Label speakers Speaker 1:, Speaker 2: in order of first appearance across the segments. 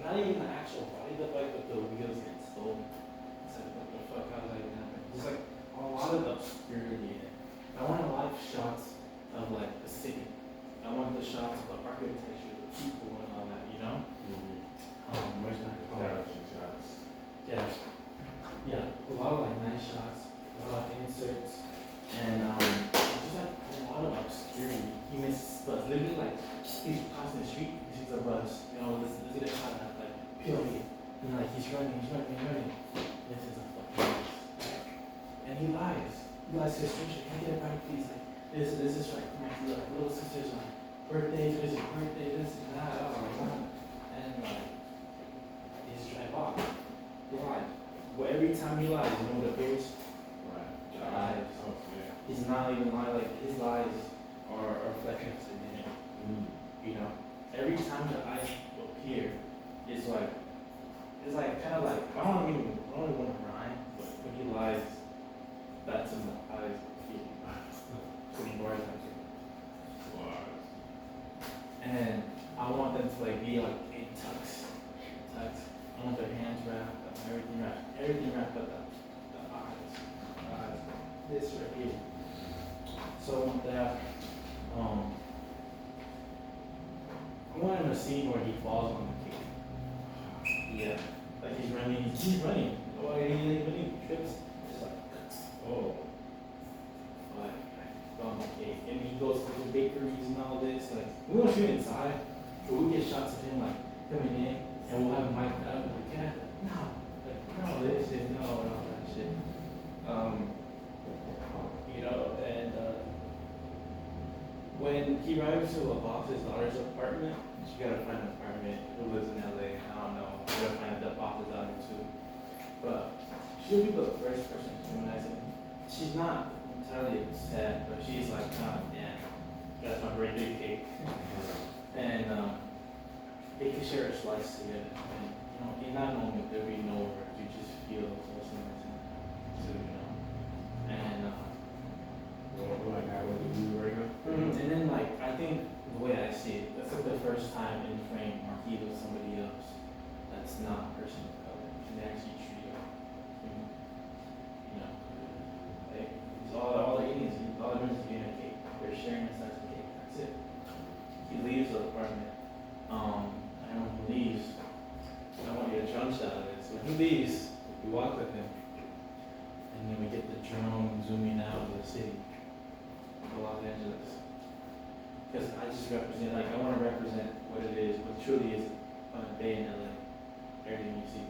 Speaker 1: not even the actual body of the bike, but the wheels get stolen. It's like, what the fuck, how does that even happen? There's like a lot of obscurity in it. I want a lot of shots of like the city. I want the shots of the architecture, the people and all that, you know? Where's my
Speaker 2: Shots.
Speaker 1: Yeah. Yeah, a lot of like nice shots, a lot of inserts, and just like a lot of obscurity. He misses bus. Literally like he's crossing the street, he sees a bus. You know, let's get a shot of that, like POV. You know, like he's running. This is a fucking bus. And he lies. He lies to his sister. Can I get a bite, please? Like this is like my little sister's like birthday, this is birthday, this and that, and like he just drive off. He lied. But every time he lies, you know what appears? Right. Lies. Okay. He's not even lying, like his lies are reflections in him. You know? Every time the eyes appear, it's like kind of like I don't even want to rhyme, but when he lies, that's when the eyes appear. Putting bars into it. And I want them to like be like in tucks. I want their hands wrapped up, everything wrapped up, the eyes, this right here. So I want that. I want him to see where he falls on the cake. Yeah, like he's running. Oh, when he trips, it's like, oh, like on the cake. And he goes to the bakeries and all this. Like we won't shoot inside, but we get shots of him like coming in. And we'll have Mike up, like, no, this shit, no, that shit. You know, and when he arrives to a boss's daughter's apartment, she gotta find an apartment who lives in LA. I don't know, we gotta find the boss's daughter too. But she'll be the first person to humanize him. She's not entirely upset, but she's like, oh, damn, that's my birthday cake. And, they can share a slice together. And, you know, in that moment, there'll be no words. You just feel so similar to, you know. And,
Speaker 2: like I would do right now.
Speaker 1: And then, like, I think the way I see it, that's like the first time in frame Marquis was somebody else that's not a person of color. And they actually treat you, you know, like, all the Indians, all the Indians are getting a cake. They're sharing a slice of cake. That's it. He leaves the apartment. And when he leaves, I want you to jump shot of this. When he leaves, we walk with him, and then we get the drone zooming out of the city of Los Angeles. Because I just represent, like, I want to represent what it is, what truly is a day in LA. Everything you see.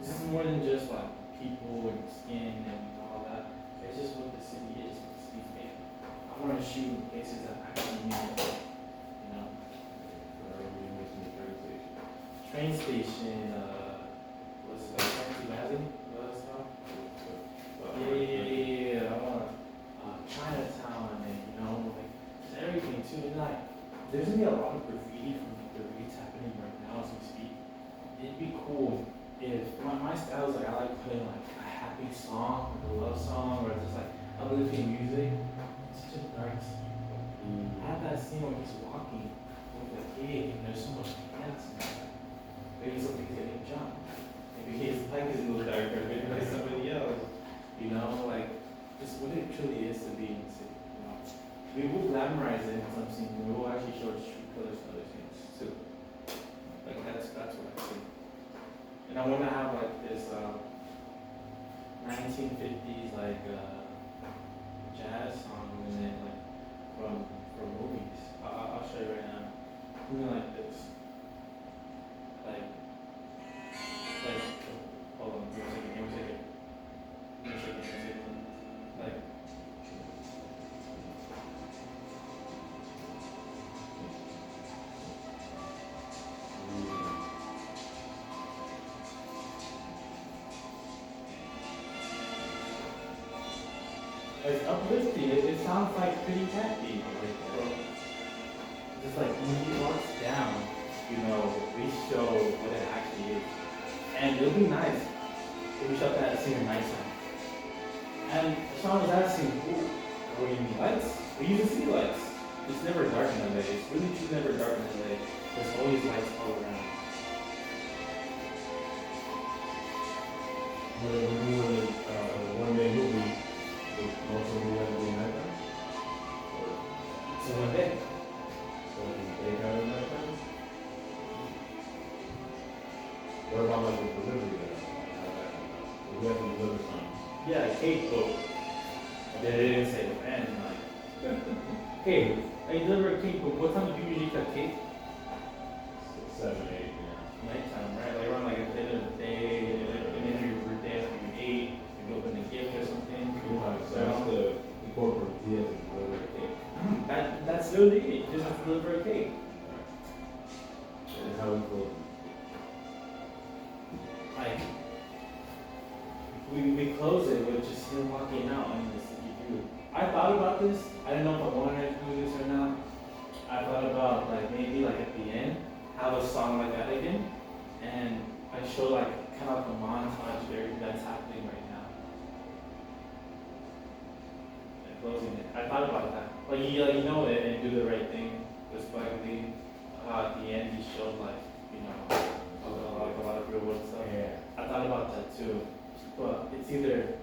Speaker 1: This is more than just like people and skin and all that. It's just what the city is, what the city's made. I want to shoot in places that actually mean it. Train station, what's it like, Country Valley? What's it called? Yeah. I want Chinatown, and you know, like, just everything too. And like, there's gonna be a lot of graffiti from the rates happening right now as we speak. It'd be cool if my style is like, I like putting like a happy song, like a love song, or just like uplifting music. It's such a dark scene. I have that scene where he's walking with a kid, and there's so much dance in that. Maybe somebody's getting jumped. Maybe his bike is a little darker, maybe by somebody else. You know, like, just what it truly is to be in the city. You know, we will glamorize it in some scenes, and we will actually show its true colors to other scenes too. Like that's what I see. And I want to have like this 1950s like jazz song in it, like from movies. I'll show you right now. Something like this. Like, hold on, give me a second. Like, it's uplifting. It sounds like pretty catchy. Just like when he walks down, you know, we show what it actually is. And it'll be nice if we shot that scene at nighttime. And Sean was asking, what do you mean lights? We use the city lights. It's never dark in LA. It's really true never dark in LA. There's always lights all around.
Speaker 2: When we're doing a one-day movie, we also do that every nighttime? Or,
Speaker 1: So one day.
Speaker 2: so in the daytime and nighttime? What about like the delivery then? Like how that, we have to deliver something.
Speaker 1: Yeah, cake, but they didn't say when, like. Hey, I deliver a cake, but what time do you usually cut cake?
Speaker 2: 7, 8, yeah.
Speaker 1: Nighttime, right? Like around like at the end of the day, and then your birthday after you ate, you open a gift or something.
Speaker 2: Cool, so that's the corporate idea to deliver a cake.
Speaker 1: That's literally it. You just have to deliver a cake.
Speaker 2: That is how we close.
Speaker 1: Like we close it with just him walking out and just you. I thought about this. I didn't know if I wanted to do this or not. I thought about like maybe like at the end have a song like that again, and I show like kind of like a montage of everything that's happening right now. And closing it. I thought about that. Like you know it and do the right thing. Respectfully. At the end he showed like a lot of real world stuff.
Speaker 2: Yeah.
Speaker 1: I thought about that too, but it's either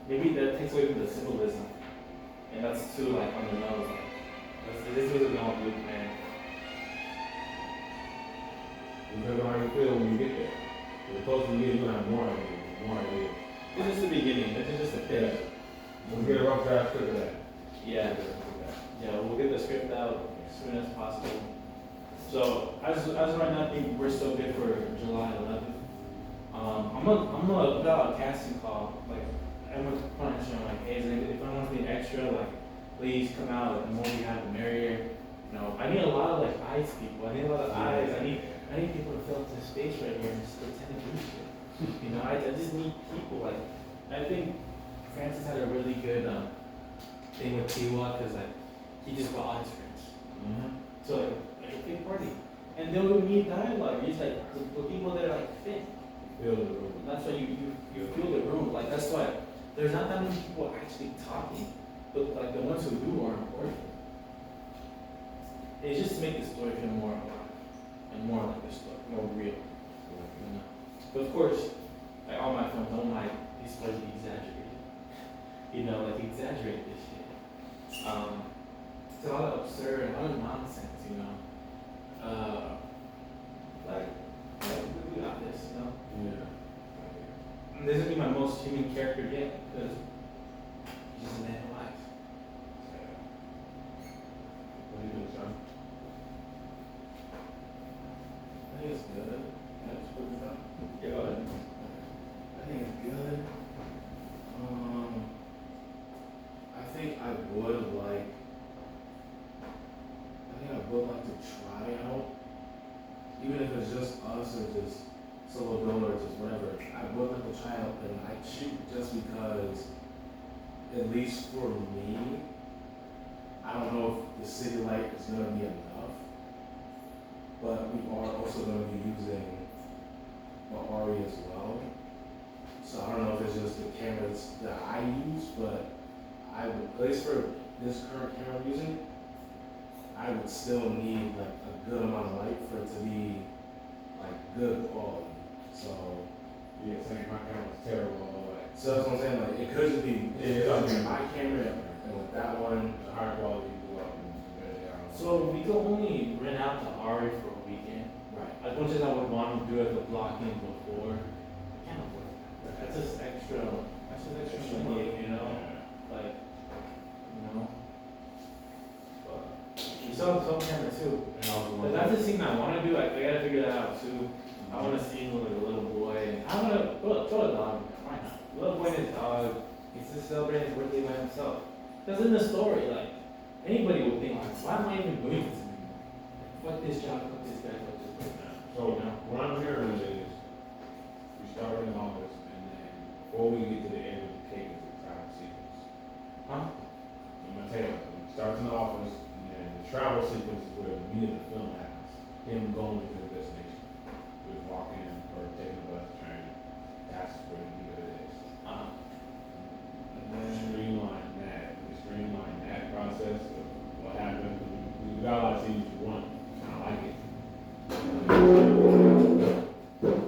Speaker 1: maybe that takes away from the symbolism, and that's too like on the nose. Like this was a long loop, man.
Speaker 2: Because how you feel when you get there. The closer you get, you're gonna have more ideas.
Speaker 1: It's just the beginning. This is just a pitch.
Speaker 2: We'll get a rough draft quick of that.
Speaker 1: Yeah, yeah. We'll get the script out as soon as possible. So as of right now, I think we're still good for July 11th. I'm gonna put out a casting call. Like I'm gonna punish them. Like, hey, if I want to be extra, like please come out. Like, the more we have, the merrier. You know, I need a lot of like eyes people. I need a lot of eyes. I need people to fill up this space right here and just pretend to do shit. You know, I just need people. Like I think Francis had a really good thing with Tiwa because like he just brought experience.
Speaker 2: Mm-hmm.
Speaker 1: So like a big party. And then we need dialogue. You just like the people that are like fit.
Speaker 2: Feel the room.
Speaker 1: That's why you feel the room. Like that's why there's not that many people actually talking. But like the ones who do are important. It's just to make the story feel more alive and more like the story, more real. You know? But of course, like all my films don't like these stories be exaggerated. You know, like exaggerate this shit. It's a lot of absurd, a lot of nonsense, you know. Like we got this, you know.
Speaker 2: Yeah.
Speaker 1: And this is my most human character yet, because he's just a man who lies.
Speaker 2: What do you think, son?
Speaker 1: I think it's good. Yeah, just put this up. Yeah, go ahead. I think it's good.
Speaker 3: I think I would like. I think I would like to try out, even if it's just us or just solo bill or just whatever. I would like to try out the night shoot just because, at least for me, I don't know if the city light is going to be enough, but we are also going to be using the RE as well. So I don't know if it's just the cameras that I use, but I would, at least for this current camera I'm using, I would still need like a good amount of light for it to be like good quality. So
Speaker 2: Yeah, saying my camera's terrible, all that.
Speaker 3: so that's what I'm saying. Like it could just be my camera and with that one.
Speaker 2: The higher quality you go up and better down.
Speaker 1: So we could only rent out the Ari for a weekend.
Speaker 3: Right.
Speaker 1: As much as I would want to do it the blocking before, I can't afford that. That's just extra. That's just extra money, you know. Like, you know. But you saw the camera too.
Speaker 2: And also
Speaker 1: But that's the scene I want to do. I gotta figure that out too. I want to see like a little boy, and I want to throw a dog in there. Why not? Little boy and his dog. He's just celebrating his birthday by himself. Because in the story, like anybody would think, like, why am I even doing this anymore? Fuck this job. Fuck this guy. Fuck this person.
Speaker 2: So what I'm hearing is we start in August and then before we get to the end of the cake is the travel sequence.
Speaker 1: Huh?
Speaker 2: In MATEO, it starts in the office and then the travel sequence is where the meat of the film happens. Him going to the destination. With walking or taking the bus, train. That's where the meat of it is. And then streamline that process of what happened. We got a lot of scenes you want. I like it.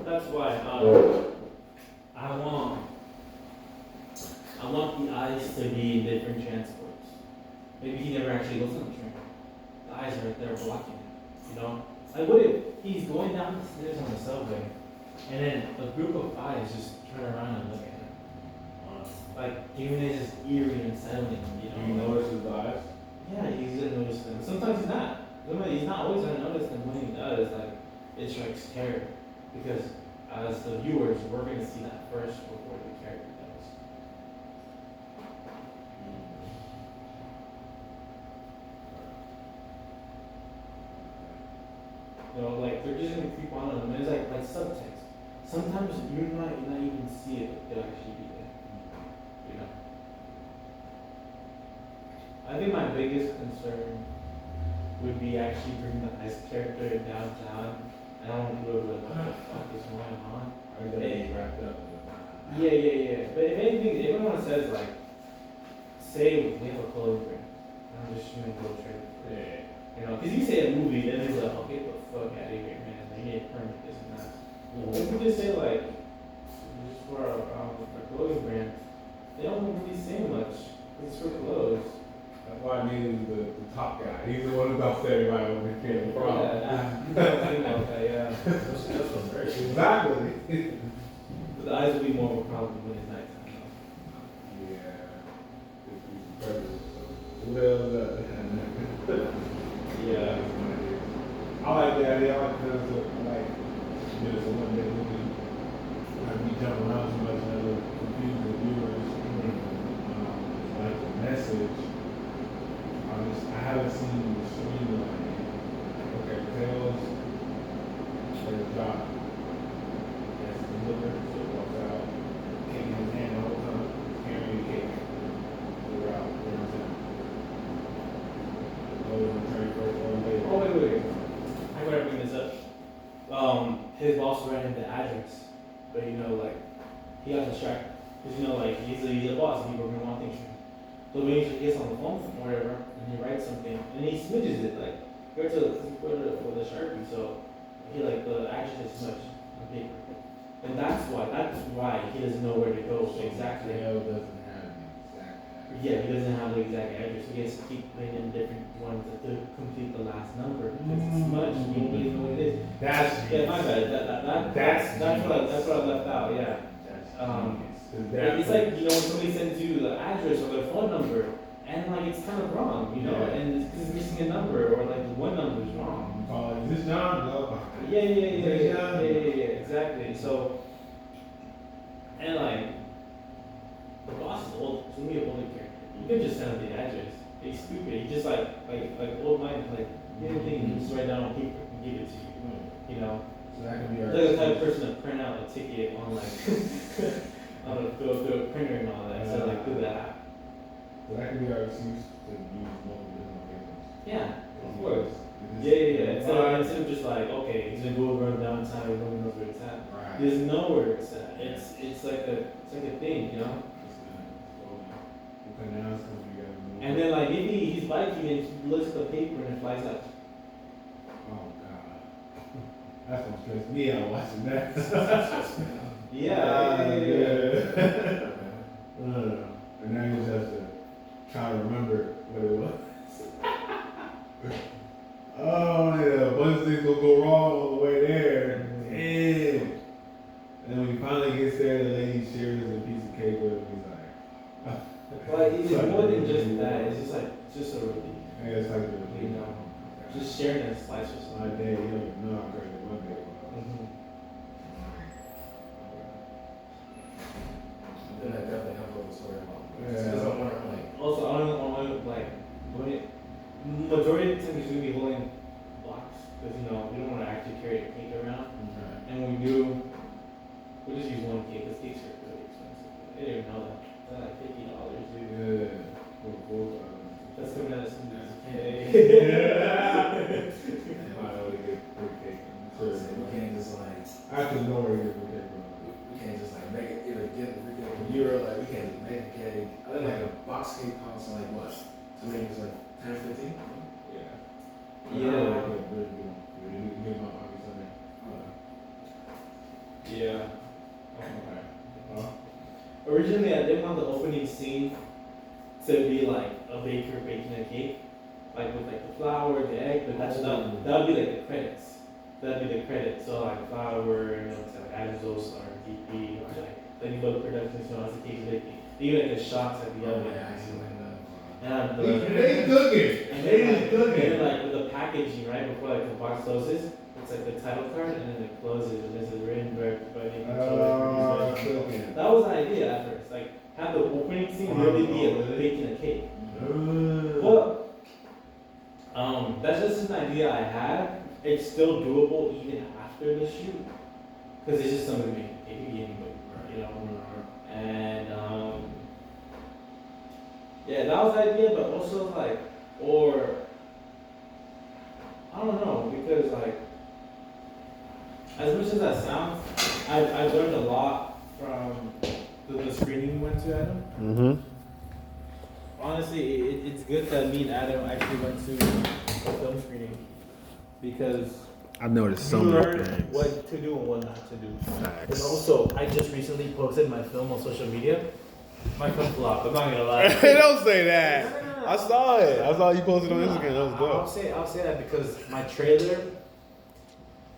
Speaker 1: That's why I want actually goes on the train. The eyes are right there blocking it. You know, like what if he's going down the stairs on the subway, and then a group of eyes just turn around and look at him, like even it's just eerie and unsettling. You know,
Speaker 2: Do you notice his eyes?
Speaker 1: yeah, he's gonna notice them. Sometimes he's not. He's not always gonna notice them. When he does, like it strikes terror, because as the viewers, we're gonna see that first before the character does. You know, like they're just gonna creep on them. And it's like subtext. Sometimes you might not even see it, but they'll actually be there. You know. I think my biggest concern would be actually bringing the ice character downtown. I don't want people to be like, what the fuck is going on?
Speaker 2: Are you gonna be wrapped up?
Speaker 1: Yeah. But if anything, if anyone says like, say we have a clothing brand, I'm just shooting a little trailer.
Speaker 2: Yeah.
Speaker 1: You know, because you say a movie, then it's like, oh, get the fuck out of here, man. They need a permit, this and that. If we just say like, just for our clothing brand, they don't really say much. It's for clothes.
Speaker 2: That's why I needed the top guy. He's the one who got everybody when they came from.
Speaker 1: Yeah.
Speaker 2: Exactly.
Speaker 1: But the eyes will be more of a problem when it's nighttime.
Speaker 2: Yeah. What else?
Speaker 1: Yeah.
Speaker 2: I like that idea. I like the like just a one day movie. Like we jump around too much and it'll confuse the viewers. Like the message. I haven't seen the streamline. Okay, Tails, their job. That's delivered, so it walks out, cake in his hand the whole time, carrying a cake throughout town. Goes on the train first, one day.
Speaker 1: Oh, wait. I gotta bring this up. His boss read him the address, but you know, like, he got distracted. Because you know, like, he's a boss and he works in one thing. So when he gets on the phone or whatever, and he writes something, and he smidges it, like, you have to put it with a Sharpie, so he, like, the action is smudged on paper. And that's why he doesn't know where to go exactly.
Speaker 2: Tails doesn't have the exact address.
Speaker 1: Yeah, he doesn't have the exact address, so he has to keep putting in different ones to complete the last number, because it's smudged, you don't really know what it is. Yeah, my bad, that's what I left out, yeah. It's like, you know, when somebody sends you the address or their phone number, and like it's kind of wrong, you know, and it's because it's missing a number, or like the one number is wrong.
Speaker 2: Is this John? No.
Speaker 1: Yeah, exactly. So, and like, the boss is old, so we have older character. You could just send him the address. He's stupid. He just like old mind, like, anything, just write down on paper and give it to you. You know?
Speaker 2: So that could be our.
Speaker 1: Like the type of person to print out a ticket on like, on a printer and all that, so like do that.
Speaker 2: So that could be our excuse to use multiple different locations.
Speaker 1: Yeah, of course. Yeah. Instead of just like, okay, he's gonna go run downtown, nobody knows where it's at.
Speaker 2: Right.
Speaker 1: He doesn't know where it's at. It's like a thing, you know?
Speaker 2: Okay, now it's gonna be
Speaker 1: And then like maybe he's biking and he looks at the paper and it flies out.
Speaker 2: Oh god. That's gonna stress me out watching that.
Speaker 1: Yeah.
Speaker 2: And now you just have to try to remember what it was. Oh yeah, a bunch of things will go wrong on the way there. Damn. And then when he finally gets there, the lady shares a piece of cake with him. He's like,
Speaker 1: But it's more than just that. It's just like, it's just a relief.
Speaker 2: yeah, it's like
Speaker 1: You know, just sharing a slice or
Speaker 2: my
Speaker 1: something.
Speaker 2: day, you don't even know how crazy my day was.
Speaker 3: Then I definitely have a little story about
Speaker 2: Yeah.
Speaker 3: because I want to like.
Speaker 1: Also, I don't want to like, majority of the time he's gonna be holding blocks because you know we don't want to actually carry a cake around, and when we do, we just use one cake. Because cakes are really expensive. They didn't even know that. They're like $50, dude.
Speaker 2: Yeah.
Speaker 1: That's coming out of somebody's cake.
Speaker 2: I always get free cake.
Speaker 3: So we can't just like.
Speaker 2: I actually know where to get free cake from.
Speaker 3: We can't just like make it either get the freaking from Euro, like we can't just make a cake. I think like a box cake costs like what? To make it's like 10 or 15?
Speaker 2: Yeah.
Speaker 1: Yeah. Yeah.
Speaker 2: Okay. Huh?
Speaker 1: Originally, I didn't want the opening scene to be like a baker baking a cake. like with like the flower, the egg, but that would be like the credits. That'd be the credits. So like flower, it's like Azos or DP or like any other productions, as the case may be. Even like the shots at the other. And
Speaker 2: They cooking.
Speaker 1: and
Speaker 2: They
Speaker 1: then,
Speaker 2: cooking.
Speaker 1: and then like with the packaging, right before like the box closes, it's like the title card, and then it closes, and there's a written directed by
Speaker 2: Cooking.
Speaker 1: That was the idea at first, like have the opening scene really be a baking a cake. Well, that's just an idea I had. It's still doable even after the shoot, because it's just something to make a cake, you know. And yeah, that was the idea, but also like, or I don't know, because like, as much as that sounds, I've learned a lot from the screening we went to, Adam.
Speaker 4: Mm-hmm.
Speaker 1: Honestly, it's good that me and Adam actually went to a film screening, because
Speaker 4: I've noticed so
Speaker 1: you
Speaker 4: many
Speaker 1: learn
Speaker 4: things.
Speaker 1: what to do and what not to do. And
Speaker 4: Facts.
Speaker 1: also, I just recently posted my film on social media. My film flopped, I'm not gonna lie.
Speaker 4: Don't say that.
Speaker 1: No.
Speaker 4: I saw it. I saw you posted on Instagram. That was dope.
Speaker 1: I'll say that because my trailer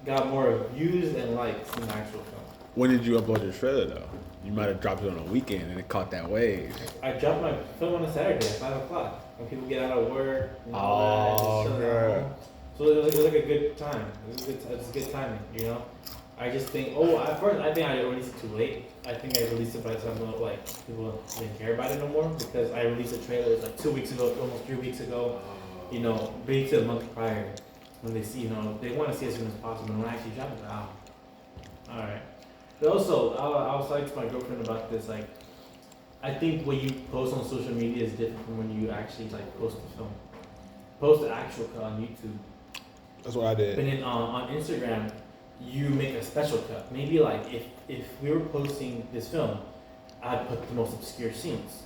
Speaker 1: got more views and likes than the actual film.
Speaker 4: When did you upload your trailer though? You might have dropped it on a weekend and it caught that wave.
Speaker 1: I dropped my film on a Saturday at 5 o'clock when people get out of work. And all
Speaker 4: Oh,
Speaker 1: that, and just chill
Speaker 4: right.
Speaker 1: at home. So it was like a good time. It was good timing, you know. I just think, at first I think I released it too late. I think I released it by the time like people didn't care about it no more, because I released a trailer like 2 weeks ago, almost 3 weeks ago. You know, maybe to a month prior, when they see, you know, they want to see as soon as possible. And when I actually drop it, wow. All right. But also, I was talking to my girlfriend about this. Like, I think what you post on social media is different from when you actually like post the film. Post the actual cut on YouTube.
Speaker 4: That's what I did.
Speaker 1: But then on Instagram, you make a special cut. Maybe like if we were posting this film, I'd put the most obscure scenes.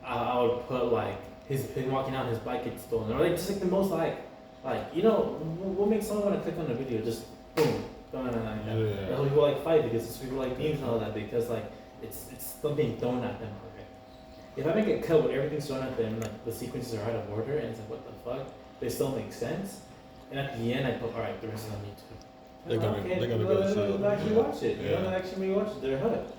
Speaker 1: I would put like him walking out, his bike gets stolen, or like just like the most like you know what makes someone want to click on the video? Just boom, going on like that.
Speaker 4: Yeah.
Speaker 1: That's why people like fight, because people like memes and all that, because like it's something thrown at them already. If I make a cut with everything thrown at them, like the sequences are out of order, and it's like what the fuck, they still make sense. And at the end, I put alright, the rest is on YouTube.
Speaker 4: They're gonna go see it.
Speaker 1: They'll actually watch it. You know, they'll actually watch it. They're hooked.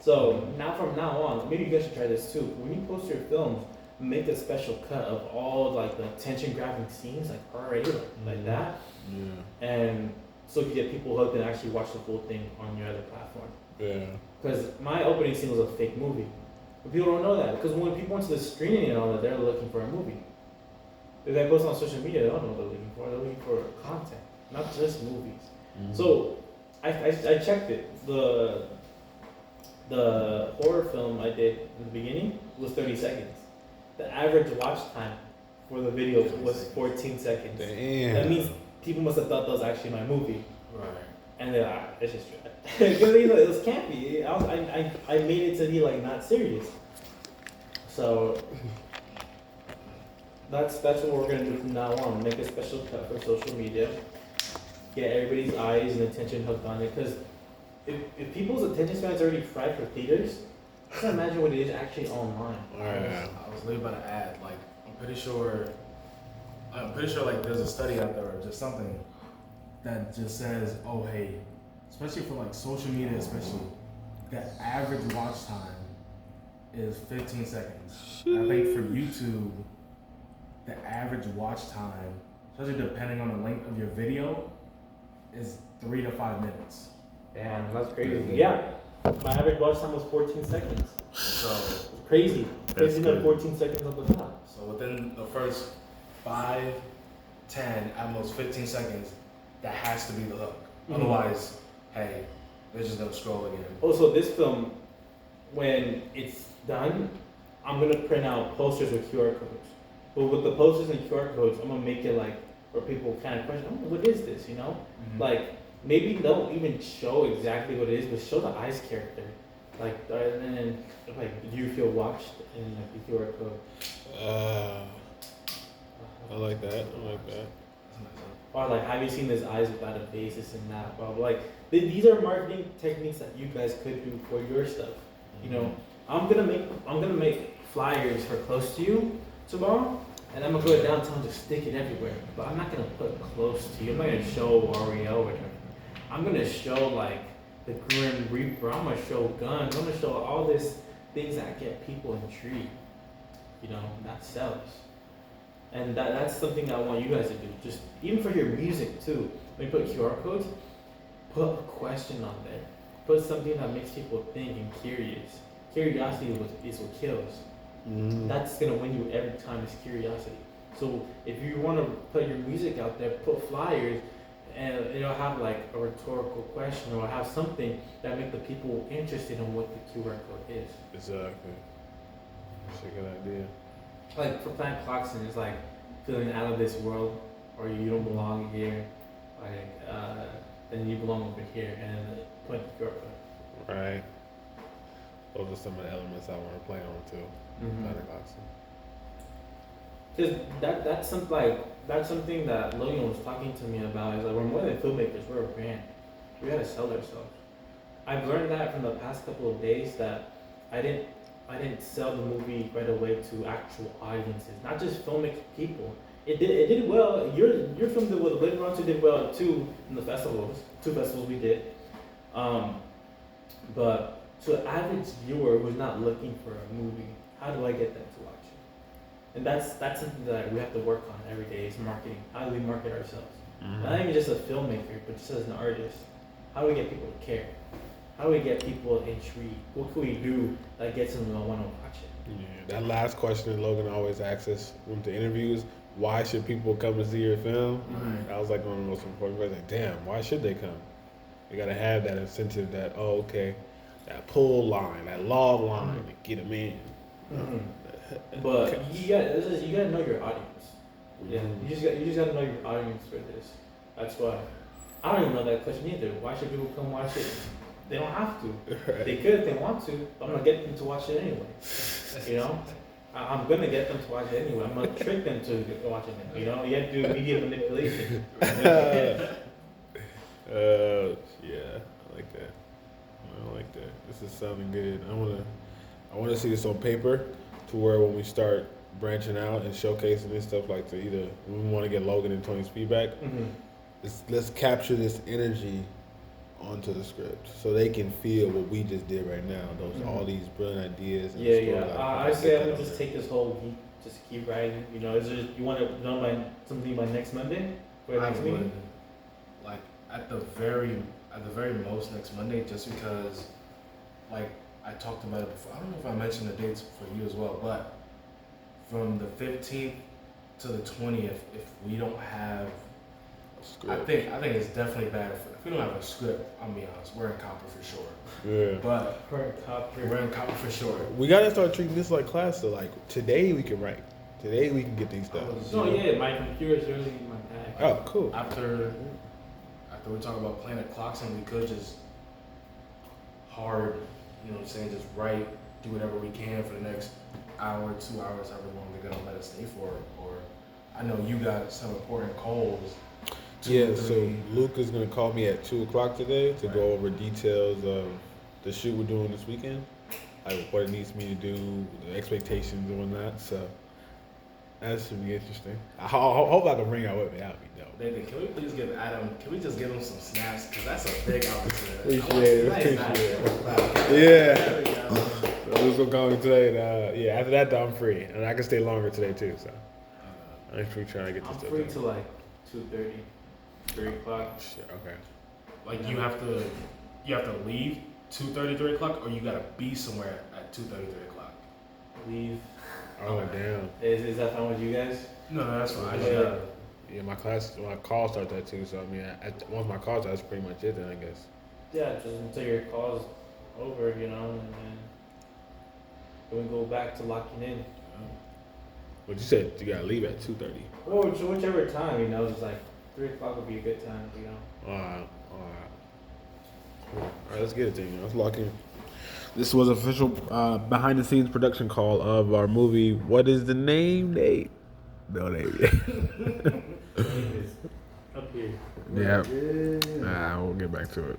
Speaker 1: So from now on, maybe you guys should try this too. When you post your films, make a special cut of all like the attention-grabbing scenes, like already like that.
Speaker 4: Yeah.
Speaker 1: And so you get people hooked and actually watch the full thing on your other platform.
Speaker 4: Yeah.
Speaker 1: Because my opening scene was a fake movie. But people don't know that. Because when people went to the screening and all that, they're looking for a movie. If they post on social media, they don't know what they're looking for. They're looking for content, not just movies.
Speaker 4: Mm-hmm.
Speaker 1: So I checked it. The horror film I did in the beginning was 30 seconds. The average watch time for the video was 14 seconds.
Speaker 4: Damn.
Speaker 1: That means people must have thought that was actually my movie.
Speaker 3: Right.
Speaker 1: And they're like, it's just because you know, it was campy. I made it to be like not serious. So that's what we're gonna do from now on. Make a special cut for social media. Get everybody's eyes and attention hooked on it. Because if people's attention span is already fried for theaters, I can't imagine what it is actually online.
Speaker 4: Yeah.
Speaker 3: I was literally about to add, like, I'm pretty sure like there's a study out there or just something that just says, oh hey, especially for like social media, especially, that average watch time is 15 seconds. And I think for YouTube, the average watch time, especially depending on the length of your video, is 3 to 5 minutes.
Speaker 1: Damn, that's crazy. Yeah, my average watch time was 14 seconds.
Speaker 3: So
Speaker 1: Crazy. Crazy
Speaker 4: good.
Speaker 1: that 14 seconds on the top.
Speaker 3: So within the first 5, 10, at most 15 seconds, that has to be the hook.
Speaker 1: Mhm.
Speaker 3: Otherwise, hey, they're just gonna scroll again.
Speaker 1: Also, this film, when it's done, I'm gonna print out posters with QR codes. But with the posters and QR codes, I'm gonna make it like where people kind of question, oh, what is this? You know, like maybe don't even show exactly what it is, but show the eyes character. Like, and then like, do you feel watched in like the QR code?
Speaker 4: I like that.
Speaker 1: Or like, have you seen his eyes without a face, this and that? But like, these are marketing techniques that you guys could do for your stuff. You know, I'm gonna make flyers for Close to You tomorrow, And I'm gonna go downtown to stick it everywhere. But I'm not gonna put close to you. I'm not gonna show Oreo or whatever. I'm gonna show like the Grim Reaper. I'm gonna show guns. I'm gonna show all these things that get people intrigued. You know, that sells. And that's something I want you guys to do. Just even for your music too. When you put QR codes, put a question on there. Put something that makes people think and curious. Curiosity is what kills. That's gonna win you every time. Is curiosity. So if you want to put your music out there, put flyers, and it'll have like a rhetorical question or have something that make the people interested in what the QR code is.
Speaker 4: Exactly. That's a good idea.
Speaker 1: Like for Planet Clockson, it's like feeling out of this world, or you don't belong here, like then you belong over here, and put your code.
Speaker 4: Right. Those are some of the elements I want to play on too. Planet Clockson.
Speaker 1: Because that's something that Logan was talking to me about. Is like we're more than filmmakers, we're a brand. We gotta sell ourselves. I've learned that from the past couple of days that I didn't sell the movie right away to actual audiences, not just filmic people. It did well. Your film did well. Later on, did well too in the festivals. 2 festivals we did. But to the average viewer who's not looking for a movie, how do I get them to watch it? And that's something that we have to work on every day. Is marketing. How do we market ourselves? Not even just a filmmaker, but just as an artist. How do we get people to care? How do we get people intrigued? What can we do that gets them to want to watch it?
Speaker 4: Yeah, that last question that Logan always asks us with the interviews, why should people come and see your film? That was like one of the most important questions. Like, damn, why should they come? You gotta have that incentive that, that pull line, that log line to get them in.
Speaker 1: But you gotta know your audience. Yeah, you just gotta know your audience for this. That's why. I don't even know that question either. Why should people come watch it? They don't have to. They could if they want to. But I'm gonna get them to watch it anyway. You know, I'm gonna get them to watch it anyway. I'm gonna trick them to watch it. You know, you have to do media manipulation.
Speaker 4: Yeah, I like that. I like that. This is sounding good. I wanna see this on paper to where when we start branching out and showcasing this stuff, like to either we want to get Logan and Tony's feedback. Let's capture this energy onto the script so they can feel what we just did right now. All these brilliant ideas. And
Speaker 1: I say I'm gonna just take this whole week, just keep writing. You know, is there, you want to know by something by next Monday?
Speaker 3: I would, like at the very most next Monday, just because, like I talked about it before. I don't know if I mentioned the dates for you as well, but from the 15th to the 20th, if we don't have I think it's definitely bad if we don't have a script. I'll be honest, we're in copper for sure.
Speaker 4: Yeah.
Speaker 3: But
Speaker 1: we're
Speaker 3: in copper for sure.
Speaker 4: We gotta start treating this like class. So like today we can write. Today we can get things done.
Speaker 1: My computer's really in my bag.
Speaker 4: Oh, cool.
Speaker 3: After we talk about Planet Clockson, we could just hard, you know what I'm saying, just write, do whatever we can for the next hour, 2 hours, however long they're gonna let us stay for. Or I know you got some important calls.
Speaker 4: Yeah, so Luke is going to call me at 2 o'clock today to go over details of the shoot we're doing this weekend, like what it needs me to do, the expectations and whatnot. So that should be interesting. I hope I can bring out with me. That would be dope.
Speaker 3: Baby, can we please give Adam? Can we just give him some snaps? Because that's a big opportunity.
Speaker 4: Appreciate it. Yeah. So Luke's going to call me today. And, after that, though, I'm free, and I can stay longer today too. So I'm actually trying to get this
Speaker 1: I'm
Speaker 4: stuff
Speaker 1: free
Speaker 4: done.
Speaker 1: till like 2:30. 3 o'clock.
Speaker 4: Shit, okay.
Speaker 3: Like you have to leave 2:30, 3 o'clock, or you gotta be somewhere at 2:30, 3 o'clock.
Speaker 1: Leave.
Speaker 4: Oh, damn.
Speaker 1: Is that fine with you guys?
Speaker 3: No, that's fine.
Speaker 4: Yeah, my call starts at 2, so I mean, once my call starts, that's pretty much it then, I guess.
Speaker 1: Yeah, just until your call's over, you know, and then we go back to locking in.
Speaker 4: But you said you gotta leave at 2:30.
Speaker 1: Or whichever time, you know, it's like 3 o'clock would be a good time, you know.
Speaker 4: Alright. Cool. Alright, let's get it then. Let's lock in. This was official behind the scenes production call of our movie. What is the name, Nate? No name yet.
Speaker 1: Up here.
Speaker 4: Yeah. We'll get back to it.